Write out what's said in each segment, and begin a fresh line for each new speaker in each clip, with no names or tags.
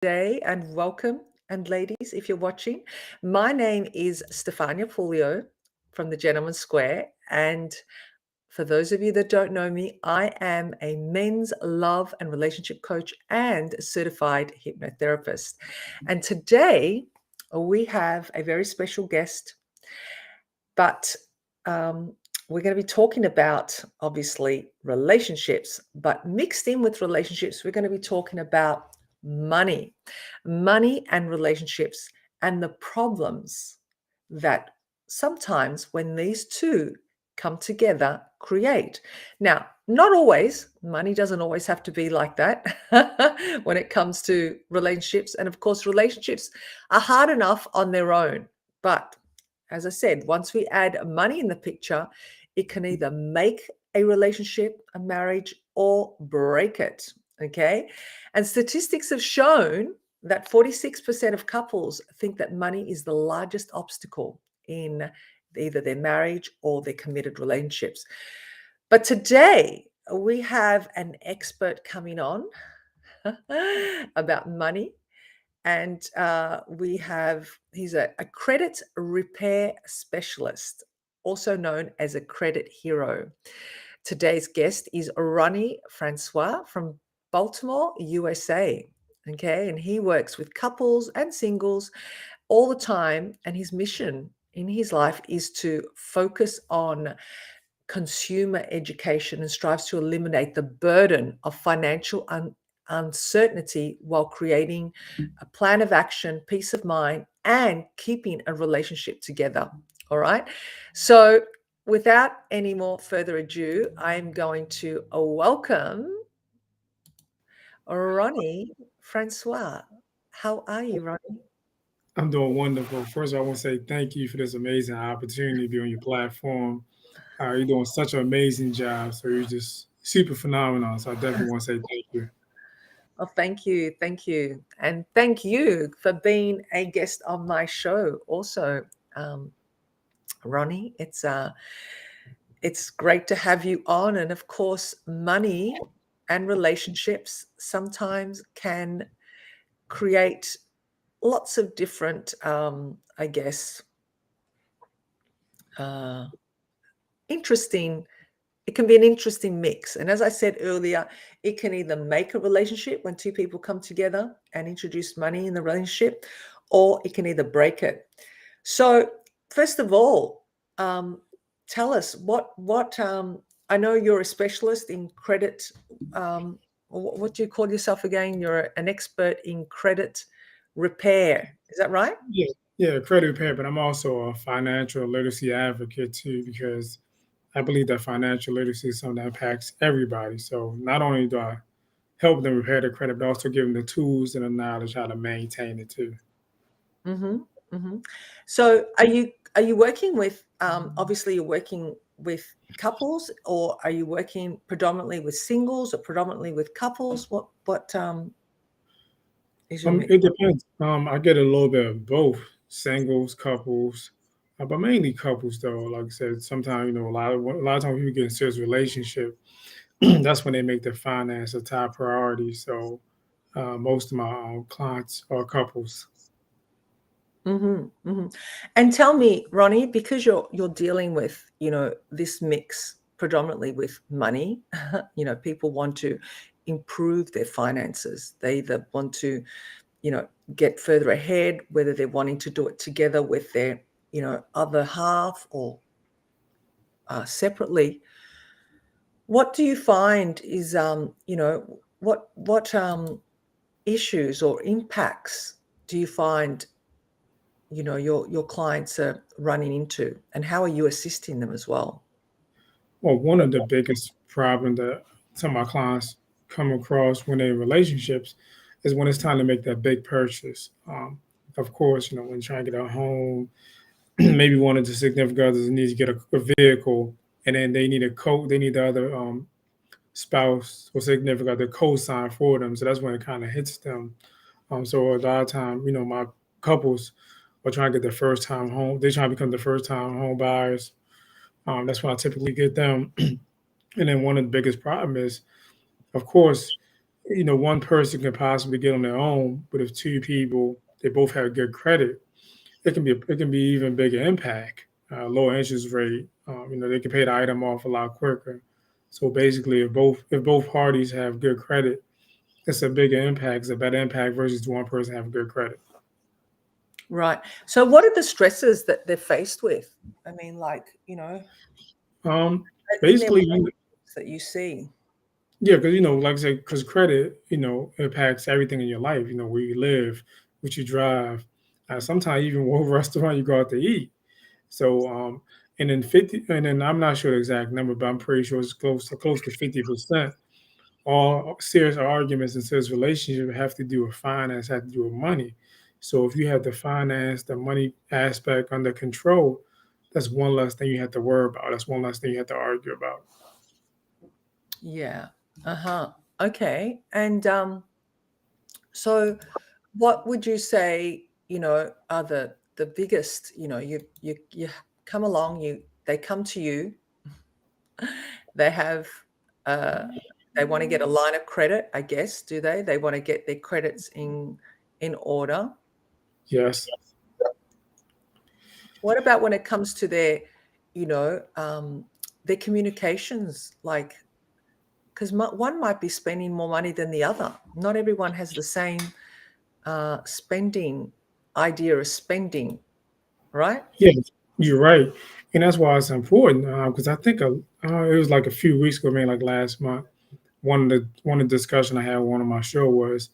day and welcome. And ladies, if you're watching, my name is Stefania Fulio from the Gentleman Square. And for those of you that don't know me, I am a men's love and relationship coach and certified hypnotherapist. And today we have a very special guest, but we're going to be talking about obviously relationships, but mixed in with relationships, we're going to be talking about money and relationships, and the problems that sometimes when these two come together create. Now, not always, money doesn't always have to be like that when it comes to relationships. And of course, relationships are hard enough on their own. But as I said, once we add money in the picture, it can either make a relationship, a marriage, or break it. Okay. And statistics have shown that 46% of couples think that money is the largest obstacle in either their marriage or their committed relationships. But today we have an expert coming on about money. And he's a credit repair specialist, also known as a credit hero. Today's guest is Rony Francois from Baltimore, USA. Okay, and he works with couples and singles all the time. And his mission in his life is to focus on consumer education and strives to eliminate the burden of financial uncertainty while creating a plan of action, peace of mind, and keeping a relationship together. All right. So, without any more further ado, I'm going to welcome Rony Francois. How are you, Rony?
I'm doing wonderful. First, I want to say thank you for this amazing opportunity to be on your platform. You're doing such an amazing job. So you're just super phenomenal. So I definitely want to say thank you.
Well, thank you. Thank you. And thank you for being a guest on my show also, um, Rony. It's great to have you on. And of course, money and relationships sometimes can create lots of different, I guess, uh, interesting. It can be an interesting mix. And as I said earlier, it can either make a relationship when two people come together and introduce money in the relationship, or it can either break it. So, first of all, tell us what I know you're a specialist in credit. What do you call yourself again? You're an expert in credit repair. Is that right?
Yeah, yeah, credit repair, but I'm also a financial literacy advocate too, because I believe that financial literacy is something that impacts everybody. So not only do I help them repair their credit, but also give them the tools and the knowledge how to maintain it too.
Mm-hmm. Mm-hmm. So, are you working with? Obviously, you're working with couples, or are you working predominantly with singles, or predominantly with couples? What is your mix?
It depends. I get a little bit of both, singles, couples, but mainly couples though. Like I said, sometimes a lot of times people get in serious relationship. That's when they make their finance a top priority. So most of my clients are couples.
Mhm, mhm. And tell me, Ronnie, because you're dealing with, this mix predominantly with money, people want to improve their finances. They either want to, get further ahead, whether they're wanting to do it together with their, other half or separately. What do you find is, what issues or impacts do you find your clients are running into, and how are you assisting them as well?
Well, one of the biggest problems that some of my clients come across when they're in relationships is when it's time to make that big purchase. Of course, when you're trying to get a home, maybe one of the significant others needs to get a vehicle, and then they need the other spouse or significant other co-sign for them. So that's when it kind of hits them. So a lot of time, my couples are trying to get their first time home. They trying to become the first time home buyers. That's when I typically get them. And then one of the biggest problem is, of course, one person can possibly get on their own, but if two people they both have good credit, it can be even bigger impact. Lower interest rate, they can pay the item off a lot quicker. So basically, if both parties have good credit, it's a bigger impact, it's a better impact versus one person having good credit.
Right. So what are the stresses that they're faced with? I mean, like,
Um,
in their
basically,
relationships that you see.
yeah, because like I said, because credit, impacts everything in your life. Where you live, what you drive, sometimes even what restaurant you go out to eat. So, and then I'm not sure the exact number, but I'm pretty sure it's close to 50%. All serious arguments in serious relationship have to do with finance, have to do with money. So if you have the finance, the money aspect under control, that's one less thing you have to worry about. That's one less thing you have to argue about.
Yeah. Uh-huh. Okay. And so what would you say, are the biggest, you come along, they come to you, they have uh they want to get a line of credit, I guess, do they? They want to get their credits in order.
Yes.
What about when it comes to you know, um, their communications? Like, because one might be spending more money than the other. Not everyone has the same spending idea of spending, right?
Yeah, you're right, and that's why it's important. Because I think it was like a few weeks ago, maybe like last month. One of the discussion I had on one of my show was,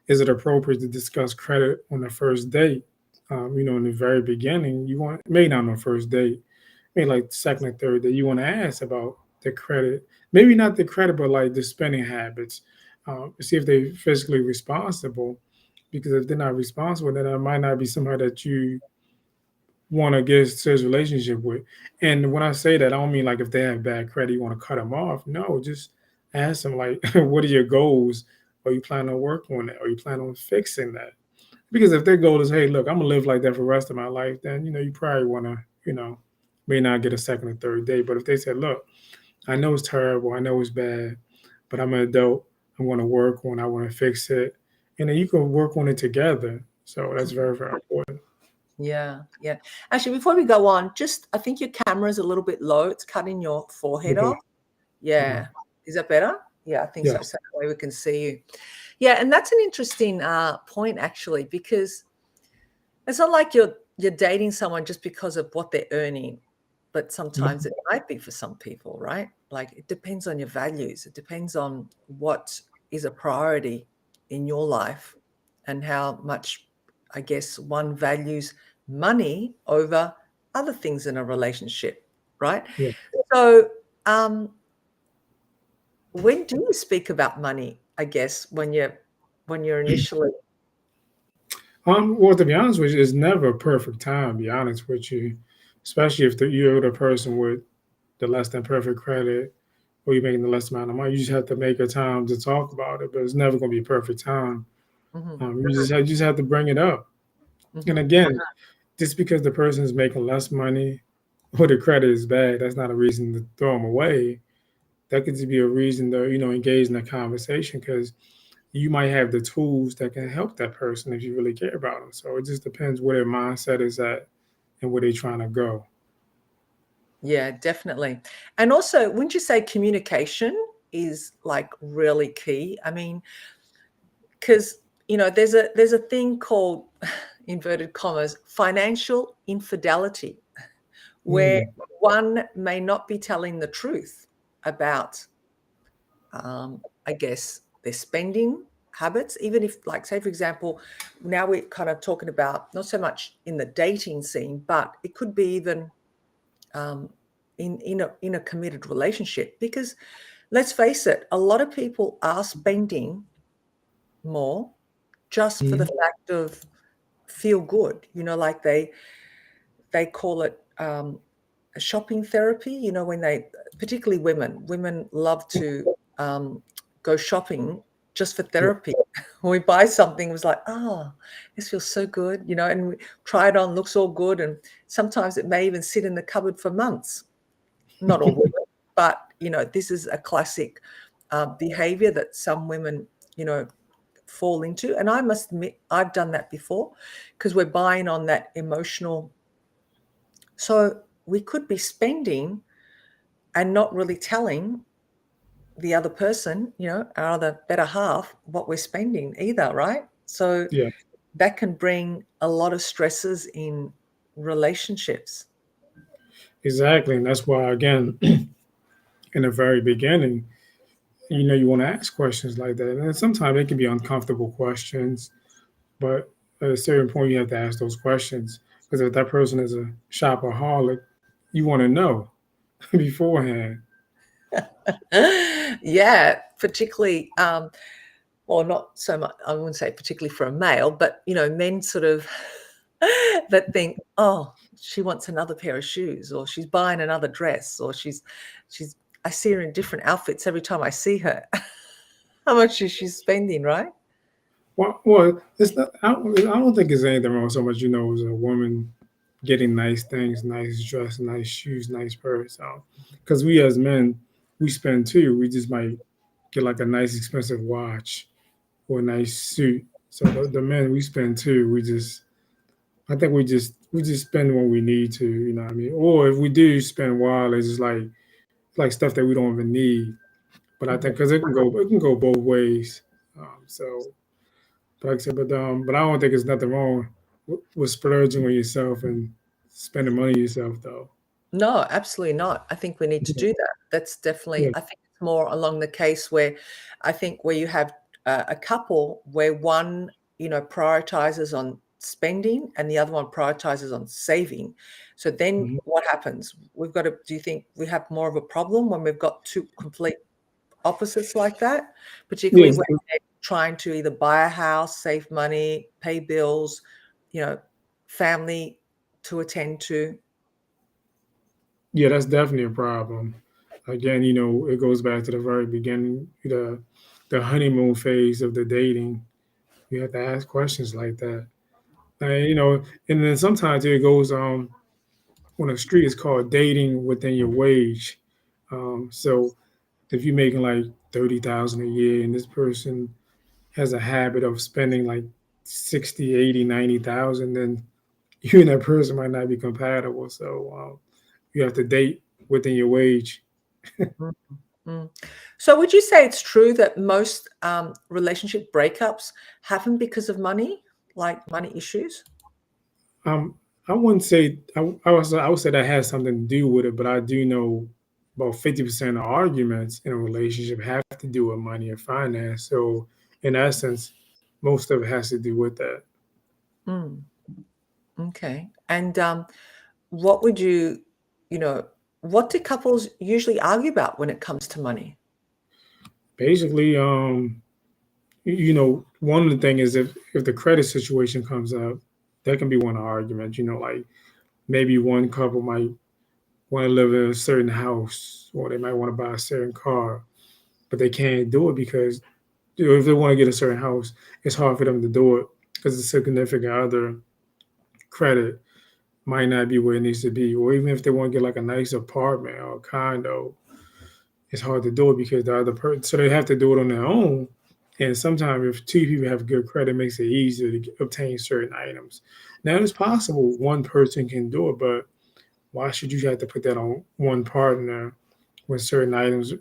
is it appropriate to discuss credit on the first date? In the very beginning, you want maybe not on the first date, maybe like second or third date, you want to ask about the credit. Maybe not the credit, but like the spending habits. See if they're fiscally responsible. Because if they're not responsible, then it might not be somebody that you want to get serious relationship with. And when I say that, I don't mean like if they have bad credit, you want to cut them off. No, just ask them like, what are your goals? Are you planning on working on it? Are you planning on fixing that? Because if their goal is, hey, look, I'm gonna live like that for the rest of my life, then you probably wanna, may not get a second or third date. But if they say, look, I know it's terrible, I know it's bad, but I'm an adult, I want to work on, I want to fix it, and then you can work on it together. So that's very, very important.
Yeah, yeah. Actually, before we go on, just I think your camera is a little bit low. It's cutting your forehead
Okay.
off. Yeah.
Okay.
Is that better? Yeah, I think so.
Yes.
So that way we can see you. Yeah, and that's an interesting point actually, because it's not like you're dating someone just because of what they're earning, but sometimes it might be for some people, right? Like it depends on your values. It depends on what is a priority in your life and how much, I guess, one values money over other things in a relationship, right?
Yeah.
So, when do you speak about money? I guess when you're initially.
Well, to be honest with you, it's never a perfect time. To be honest with you, especially if you're the person with the less than perfect credit, or you're making the less amount of money. You just have to make a time to talk about it, but it's never going to be a perfect time.
Mhm,
You just have to bring it up. And
mhm.
again, just because the person is making less money or the credit is bad, that's not a reason to throw them away. That could just be a reason to engage in a conversation because you might have the tools that can help that person if you really care about them. So it just depends where their mindset is at and where they're trying to go.
Yeah, definitely. And also, wouldn't you say communication is like really key? I mean, because there's a thing called inverted commas financial infidelity, where
Mm,
one may not be telling the truth about, I guess, their spending habits, even if, like, say, for example, now we're kind of talking about not so much in the dating scene, but it could be even um, in a committed relationship. Because let's face it, a lot of people are spending more just for the
mm,
fact of feel good. Like they call it shopping therapy. When particularly women love to go shopping just for
yeah,
therapy. When we buy something, it was like, oh, this feels so good, and we try it on, looks all good, and sometimes it may even sit in the cupboard for months. Not all women, but this is a classic behavior that some women fall into. And I must admit, I've done that before, because we're buying on that emotional. So we could be spending and not really telling the other person, our other better half, what we're spending either, right? So
Yeah,
that can bring a lot of stresses in relationships.
exactly. And that's why, again, in the very beginning, you want to ask questions like that. And sometimes it can be uncomfortable questions, but at a certain point, you have to ask those questions. Because if that person is a shopaholic, you want to know beforehand.
Yeah, particularly, well, not so much, I wouldn't say particularly for a male, but, men sort of that think, oh, she wants another pair of shoes, or she's buying another dress, or she's, I see her in different outfits every time I see her. How much is she spending, right?
Well, it's not. I don't think there's anything wrong so much. As a woman getting nice things, nice dress, nice shoes, nice purse. Because we as men, we spend too. We just might get like a nice expensive watch or a nice suit. So the men we spend too. I think we just spend what we need to. You know what I mean? Or if we do spend wild, it's just like stuff that we don't even need. But I
Mhm.
think because it can go both ways. So, but like I said, but I don't think there's nothing wrong with splurging on yourself and spending money yourself though.
No, absolutely not. I think we need to
Yeah,
do that. That's definitely,
yeah,
I think it's more along the case where I think where you have a couple where one, prioritizes on spending and the other one prioritizes on saving. So then
mhm.
what happens? Do you think we have more of a problem when we've got two complete opposites like that, particularly
Yes,
when they're trying to either buy a house, save money, pay bills, you know, family to attend to?
yeah, that's definitely a problem. Again, it goes back to the very beginning, the honeymoon phase of the dating. You have to ask questions like that. And, and then sometimes it goes on the street, it's called dating within your wage. So if you're making like 30,000 a year and this person has a habit of spending like 60, 80, 90,000, then you and that person might not be compatible. So you have to date within your wage.
Mm, mm. So would you say it's true that most relationship breakups happen because of money, like money issues?
Um, I wouldn't say I would say that has something to do with it, but I do know about 50% of arguments in a relationship have to do with money or finance. So in essence, most of it has to do with that.
Mm, okay. And what would you know, what do couples usually argue about when it comes to money?
Basically, one of the things is if the credit situation comes up, that can be one of the arguments. Like maybe one couple might want to live in a certain house, or they might want to buy a certain car, but they can't do it because if they want to get a certain house, it's hard for them to do it because the significant other credit might not be where it needs to be. Or even if they want to get like a nice apartment or a condo, it's hard to do it because the other person, so they have to do it on their own. And sometimes if two people have good credit, it makes it easier to obtain certain items. Now it's possible one person can do it, but why should you have to put that on one partner when certain items,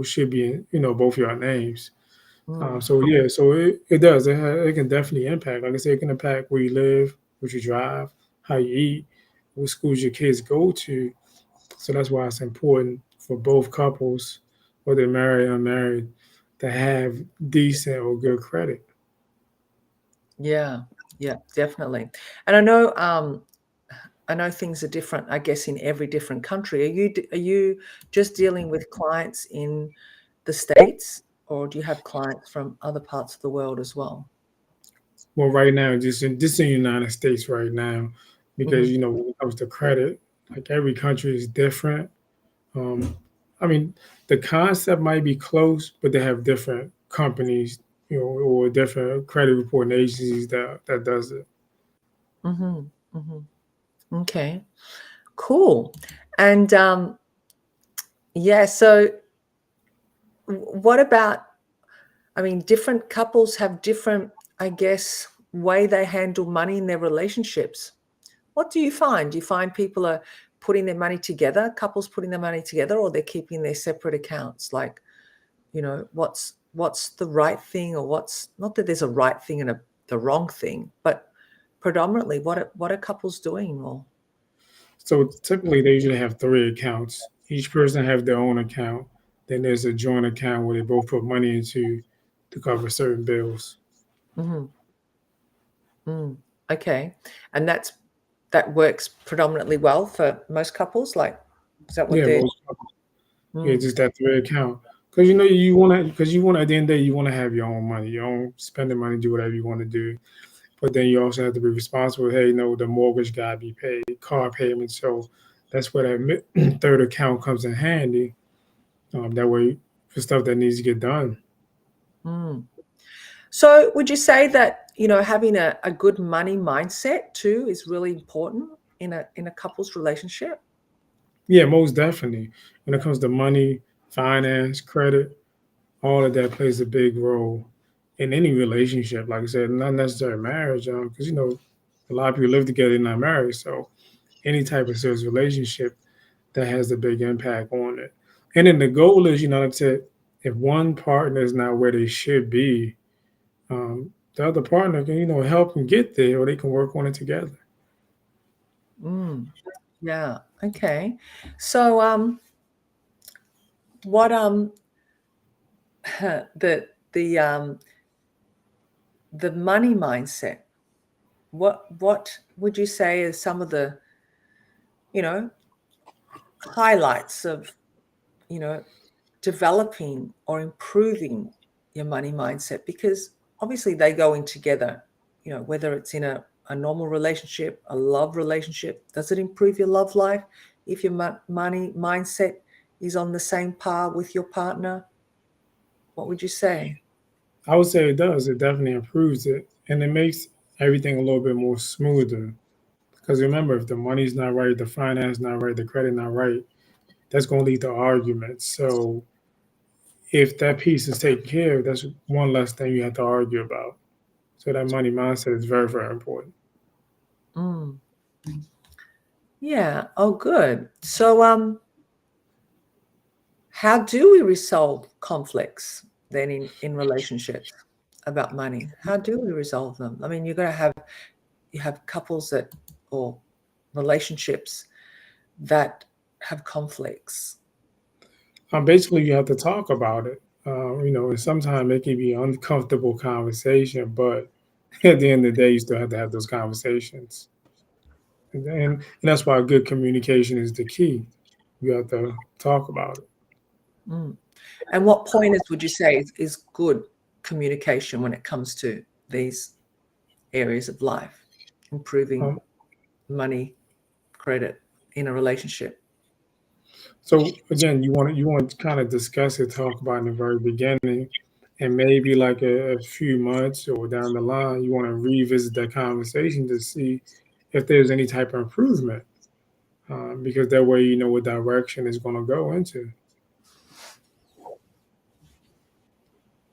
should be in, both your names?
Mm,
So yeah, so it does. It can definitely impact. Like I said, it can impact where you live, what you drive, how you eat, what schools your kids go to. So that's why it's important for both couples, whether married or unmarried, to have decent or good credit.
yeah, yeah, definitely. And I know things are different, I guess, in every different country. Are you just dealing with clients in the States, or do you have clients from other parts of the world as well?
Well, right now, just in the United States right now, because
Mhm,
when it comes to credit, like every country is different. Um, I mean, the concept might be close, but they have different companies, or different credit reporting agencies that does it.
mhm, mhm. Okay, cool. And, yeah, so what about I mean, different couples have different, I guess, way they handle money in their relationships. What do you find? Do you find people are putting their money together, couples putting their money together, or they're keeping their separate accounts? Like, what's the right thing, or what's not that there's a right thing and the wrong thing, but predominantly what are couples doing? Or
So typically they usually have three accounts. Each person have their own account. Then there's a joint account where they both put money into to cover certain bills.
Mhm. Okay, and that works predominantly well for most couples. Like, is that what
Yeah,
they're?
most yeah,
Mm,
just that three account. Because you want at the end of the day you want to have your own money, your own spending money, do whatever you want to do. But then you also have to be responsible. Hey, the mortgage gotta be paid, car payments. So that's where that third account comes in handy. That way for stuff that needs to get done.
mm. So would you say that, having a good money mindset too is really important in a couple's relationship?
Yeah, most definitely. When it comes to money, finance, credit, all of that plays a big role in any relationship. Like I said, not necessarily marriage, because a lot of people live together and not married. So any type of serious relationship that has a big impact on it. And then the goal is, like I said, if one partner is not where they should be, the other partner can, help them get there, or they can work on it together.
Mm, yeah. Okay. So, what the the um the money mindset. What would you say is some of the you know highlights of you know developing or improving your money mindset? Because obviously they go in together. Whether it's in a normal relationship, a love relationship, does it improve your love life if your money mindset is on the same par with your partner? What would you say?
I would say it does. It definitely improves it, and it makes everything a little bit more smoother. Because remember, if the money's not right, the finance not right, the credit not right, that's going to lead to arguments. So if that piece is taken care of, that's one less thing you have to argue about. So that money mindset is very, very important.
Mm, yeah. Oh, good. So, how do we resolve conflicts then in relationships about money? How do we resolve them? I mean, you have couples that or relationships that have conflicts.
Basically, you have to talk about it. And sometimes it can be uncomfortable conversation, but at the end of the day, you still have to have those conversations. And that's why good communication is the key. You have to talk about it.
Mm. And what pointers would you say is good communication when it comes to these areas of life, improving
Um,
money, credit in a relationship?
so again, you want to kind of discuss it, talk about in the very beginning, and maybe like a few months or down the line, you want to revisit that conversation to see if there's any type of improvement, because that way you know what direction it's going to go into.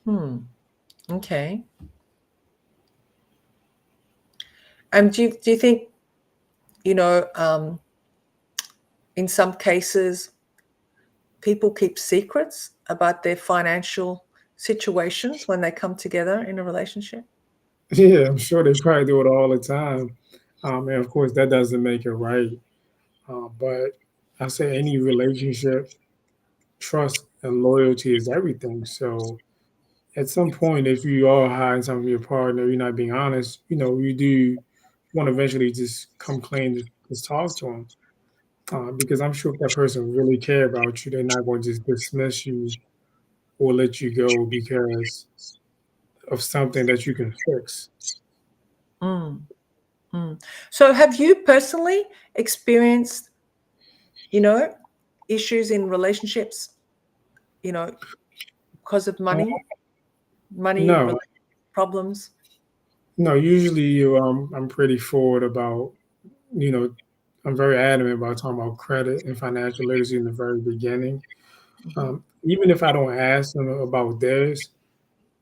Hmm. Okay. And do you think, you know, um, in some cases, people keep secrets about their financial situations when they come together in a relationship?
Yeah, I'm sure they probably do it all the time, and of course that doesn't make it right. But I say any relationship, trust and loyalty is everything. So at some point, if you are hiding something from your partner, you're not being honest, you do want to eventually just come clean, just talk to them. Because I'm sure if that person really care about you, they're not going to just dismiss you or let you go because of something that you can fix.
Mm, mm. So have you personally experienced, you know, issues in relationships, you know, because of
Uh,
money
no,
problems?
no. Usually, I'm pretty forward about, you know, I'm very adamant about talking about credit and financial literacy in the very beginning.
Mhm.
Even if I don't ask them about theirs,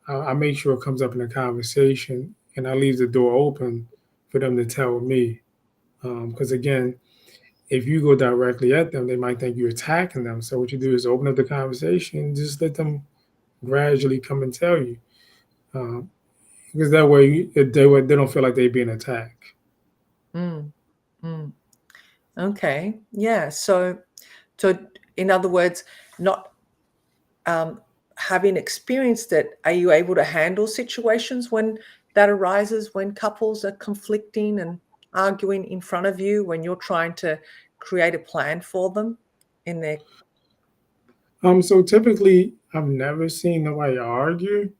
I make sure it comes up in the conversation, and I leave the door open for them to tell me. Because again, if you go directly at them, they might think you're attacking them. So what you do is open up the conversation, just let them gradually come and tell you, um, because that way they don't feel like they're being attacked.
Mm, mm. Okay. Yeah. So in other words, not having experienced it, are you able to handle situations when that arises, when couples are conflicting and arguing in front of you, when you're trying to create a plan for them in their.
So typically, I've never seen nobody argue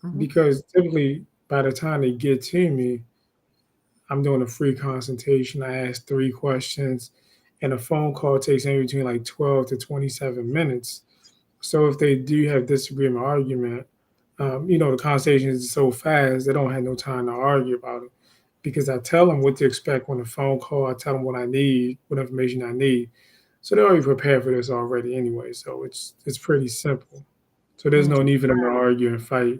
Mhm.
because typically by the time they get to me, I'm doing a free consultation. I ask 3 questions, and a phone call takes anywhere between like 12 to 27 minutes. So if they do have disagreement, argument, the conversation is so fast they don't have no time to argue about it because I tell them what to expect on the phone call. I tell them what I need, what information I need. So they're already prepared for this already anyway. So it's pretty simple. So there's
Mm,
no need for them to argue and fight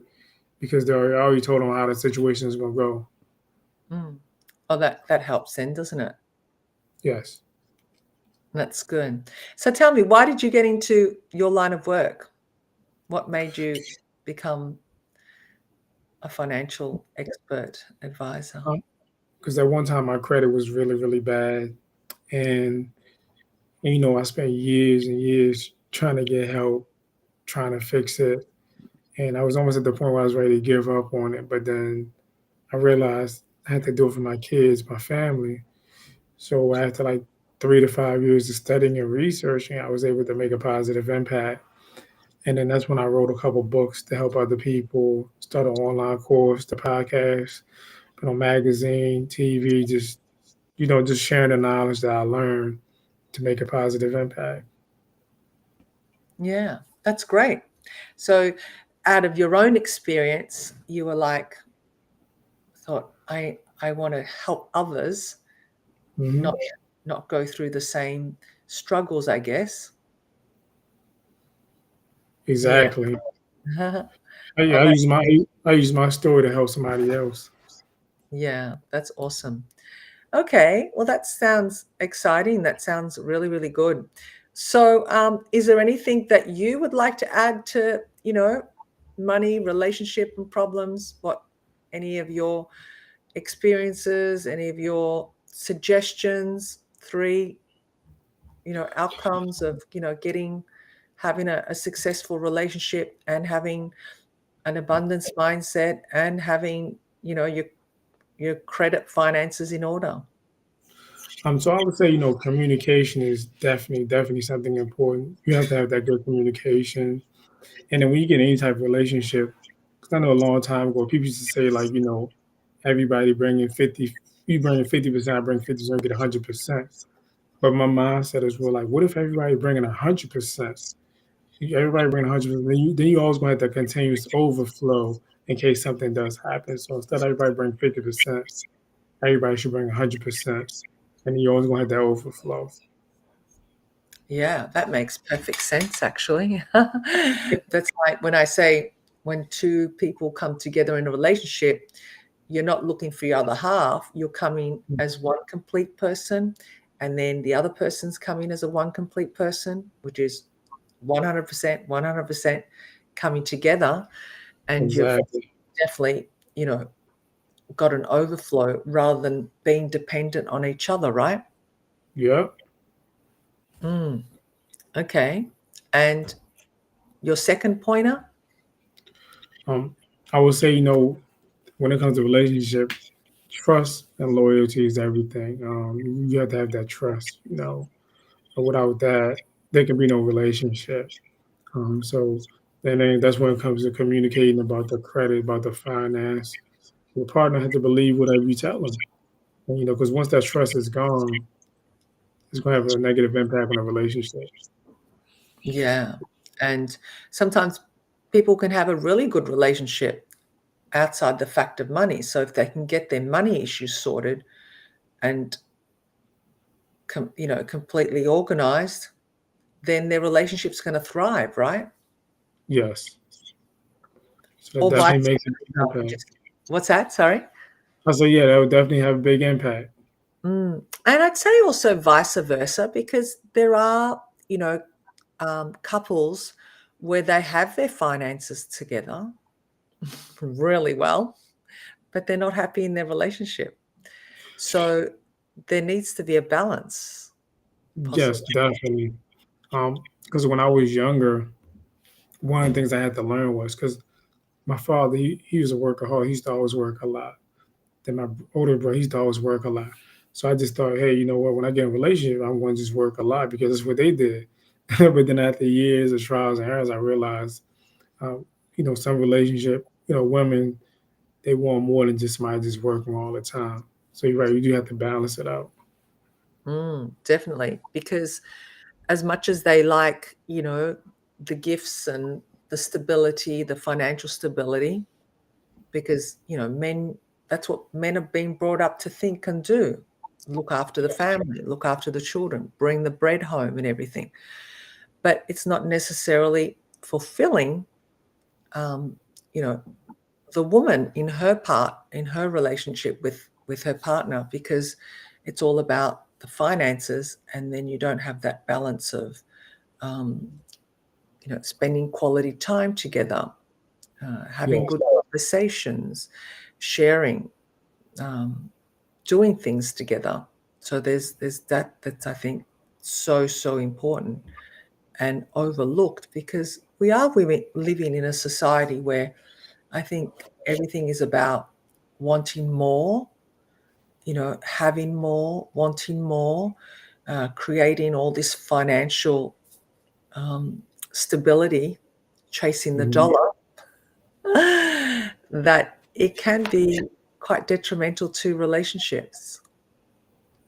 because they're already told them how the situation is going to go.
mm. Oh, that helps then, doesn't it?
Yes.
That's good. So tell me, why did you get into your line of work? What made you become a financial expert advisor?
Because at one time my credit was really, really bad. And, I spent years and years trying to get help, trying to fix it. And I was almost at the point where I was ready to give up on it. But then I realized I had to do it for my kids, my family. So after like 3 to 5 years of studying and researching, I was able to make a positive impact. And then that's when I wrote a couple books to help other people, start an online course, the podcast, magazine, TV, just sharing the knowledge that I learned to make a positive impact.
Yeah, that's great. So out of your own experience, you were like, thought, I want to help others
Hmm.
not not go through the same struggles, I guess. Yeah.
Exactly. I,
Oh,
I
that,
use my I use my story to help somebody else.
yeah, that's awesome. Okay, well, that sounds exciting. That sounds really, really good. So, is there anything that you would like to add to, money, relationship, and problems? What, any of your experiences, any of your suggestions, three, outcomes of, having a successful relationship and having an abundance mindset and having, your credit finances in order?
So I would say, communication is definitely something important. You have to have that good communication. And then when you get any type of relationship, because I know a long time ago, people used to say like, everybody bringing 50, you bringing 50%, I bring 50%, get 100%. But my mindset is well, like, what if everybody bringing 100%? Everybody bringing 100%, then you always going to have that continuous overflow in case something does happen. So instead of everybody bring 50%, everybody should bring 100%, and you always going to have that overflow.
Yeah, that makes perfect sense, actually. That's like when I say when two people come together in a relationship, you're not looking for your other half, you're coming as one complete person, and then the other person's coming as a one complete person, which is 100%, 100% coming together, and you've
Exactly.
definitely, you know, got an overflow rather than being dependent on each other, right?
Yep.
Mm, okay. And your second pointer?
Um, I would say, when it comes to relationship, trust and loyalty is everything. You have to have that trust, and without that, there can be no relationship. So then that's when it comes to communicating about the credit, about the finance. Your partner has to believe whatever you tell them. And, because once that trust is gone, it's going to have a negative impact on the relationship.
Yeah. And sometimes people can have a really good relationship outside the fact of money. So if they can get their money issues sorted and completely organized, then their relationship's going to thrive, right?
Yes. So that
or vice
definitely makes a big
versa.
impact.
What's that? Sorry?
I say, yeah, that would definitely have a big impact.
And I'd say also vice versa, because there are, you know, couples where they have their finances together really well, but they're not happy in their relationship. So there needs to be a balance,
Yes,
possibly.
definitely. Because when I was younger, one of the things I had to learn was because my father, he was a workaholic. He used to always work a lot. Then my older brother, he used to always work a lot. So I just thought, hey, you know what? When I get in a relationship, I'm going to just work a lot because that's what they did. But then after years of trials and errors, I realized, um, some relationship, women, they want more than just somebody just working all the time. So you're right, you do have to balance it out.
Definitely, because as much as they like, the gifts and the stability, the financial stability, because, men, that's what men have been brought up to think and do. Look after the family, look after the children, bring the bread home and everything. But it's not necessarily fulfilling, um, you know, the woman in her part, in her relationship with her partner, because it's all about the finances, and then you don't have that balance of, um, spending quality time together, having
Yes,
good conversations, sharing, um, doing things together. So there's that's, I think, so important and overlooked, because we are women living in a society where I think everything is about wanting more, having more, wanting more, creating all this financial, um, stability, chasing the
hmm
dollar, that it can be quite detrimental to relationships.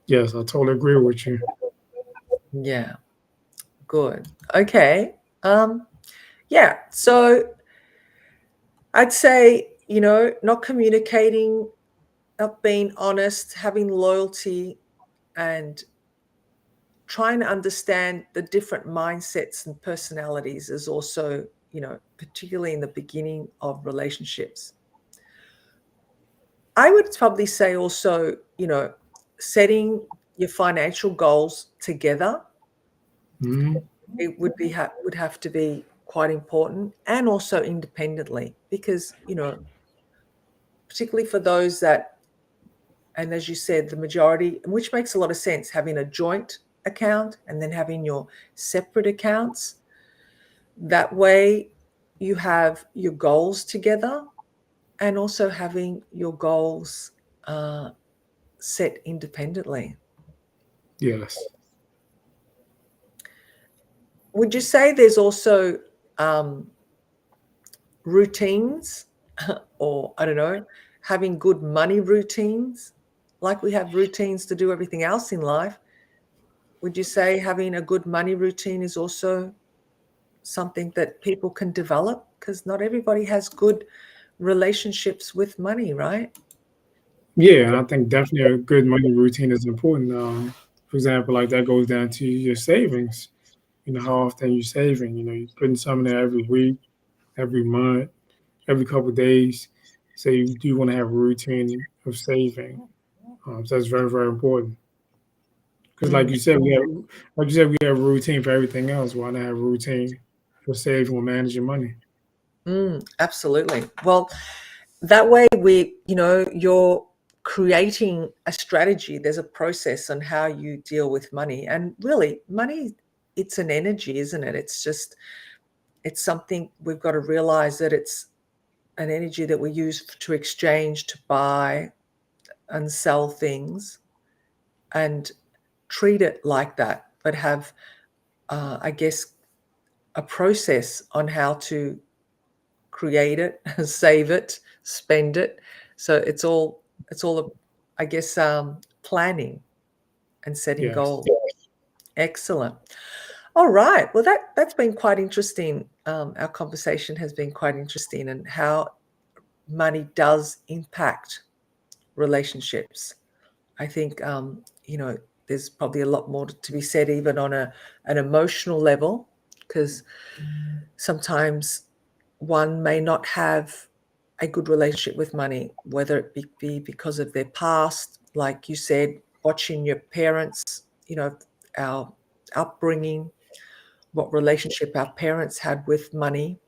yes, I totally agree with you.
Yeah, good. Okay. Yeah. So I'd say, not communicating, not being honest, having loyalty, and trying to understand the different mindsets and personalities is also, particularly in the beginning of relationships. I would probably say also, setting your financial goals together,
hmm
it would have to be quite important, and also independently, because, particularly for those that, and as you said, the majority, which makes a lot of sense, having a joint account and then having your separate accounts. That way you have your goals together, and also having your goals uh, set independently.
Yes.
Would you say there's also, um, routines, or I don't know, having good money routines, like we have routines to do everything else in life? Would you say having a good money routine is also something that people can develop? Because not everybody has good relationships with money, right?
Yeah, and I think definitely a good money routine is important. For example, like that goes down to your savings. How often you're saving. You're putting some in there every week, every month, every couple of days. So you do want to have a routine of saving. So that's very, very important. Because
Mm,
like you said, we have a routine for everything else. Why not have a routine for saving or managing money?
absolutely. Well, that way you're creating a strategy. There's a process on how you deal with money. And really, money, it's an energy, isn't it? It's something we've got to realize that it's an energy that we use to exchange, to buy and sell things, and treat it like that, but have, I guess, a process on how to create it, save it, spend it. So it's all, I guess, planning and setting
Yes.
goals. Excellent. All right. Well, that's been quite interesting. Our conversation has been quite interesting, and how money does impact relationships. I think, there's probably a lot more to be said, even on an emotional level, because sometimes one may not have a good relationship with money, whether it be because of their past, like you said, watching your parents, our upbringing, what relationship our parents had with money.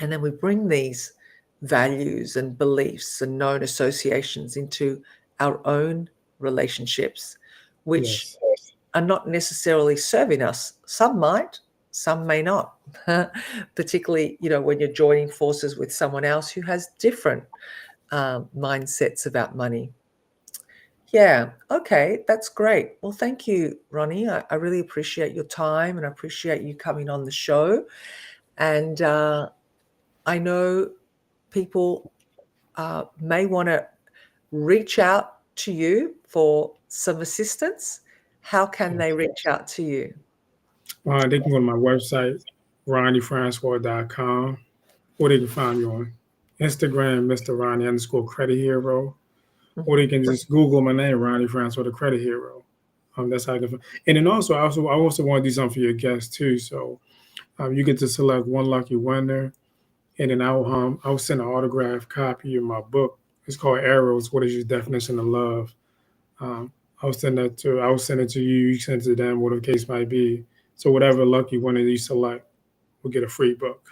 And then we bring these values and beliefs and known associations into our own relationships, which
Yes.
are not necessarily serving us. Some might, some may not. Particularly, when you're joining forces with someone else who has different mindsets about money. Yeah, okay, that's great. Well, thank you, Rony. I really appreciate your time, and I appreciate you coming on the show. And I know people may want to reach out to you for some assistance. How can they reach out to you?
They can go to my website, RonyFrancois.com, or they can find me on Instagram, Mr. Ronnie _ Credit Hero, or they can just Google my name, Rony Francois, the Credit Hero. That's how I can. And then also, I also want to do something for your guests too. So you get to select one lucky winner, and then I'll send an autographed copy of my book. It's called Arrows: What is Your Definition of Love? I'll send it to you. You send it to them, whatever the case might be. So whatever lucky winner you select will get a free book.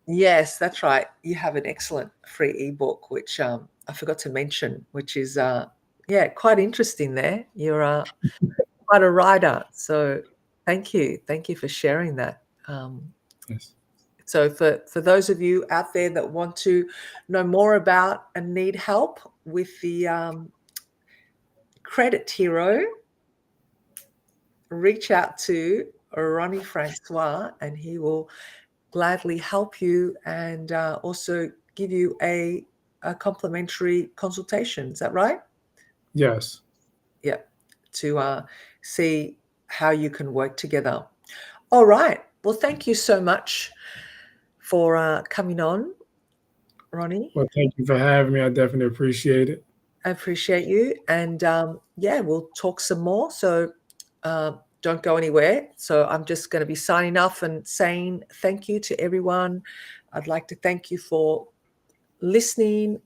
Yes, that's right. You have an excellent free ebook, which I forgot to mention, which is quite interesting. There, you're quite a writer, so thank you for sharing that.
Yes.
So for those of you out there that want to know more about and need help with the Credit Hero, reach out to Rony Francois, and he will gladly help you and also give you a complimentary consultation. Is that right?
Yes.
Yeah, to see how you can work together. All right. Well, thank you so much for coming on, Rony.
Well, thank you for having me. I definitely appreciate it.
I appreciate you. And we'll talk some more. So don't go anywhere. So I'm just going to be signing off and saying thank you to everyone. I'd like to thank you for listening.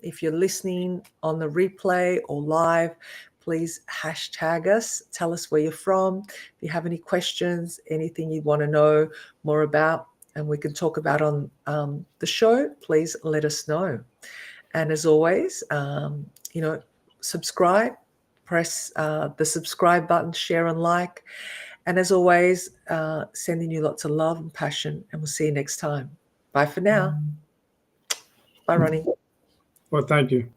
If you're listening on the replay or live, please hashtag us. Tell us where you're from. If you have any questions, anything you want to know more about, and we can talk about on the show, please let us know. And as always, subscribe, press the subscribe button, share and like. And as always, sending you lots of love and passion, and we'll see you next time. Bye for now. Bye, Rony.
Well, thank you.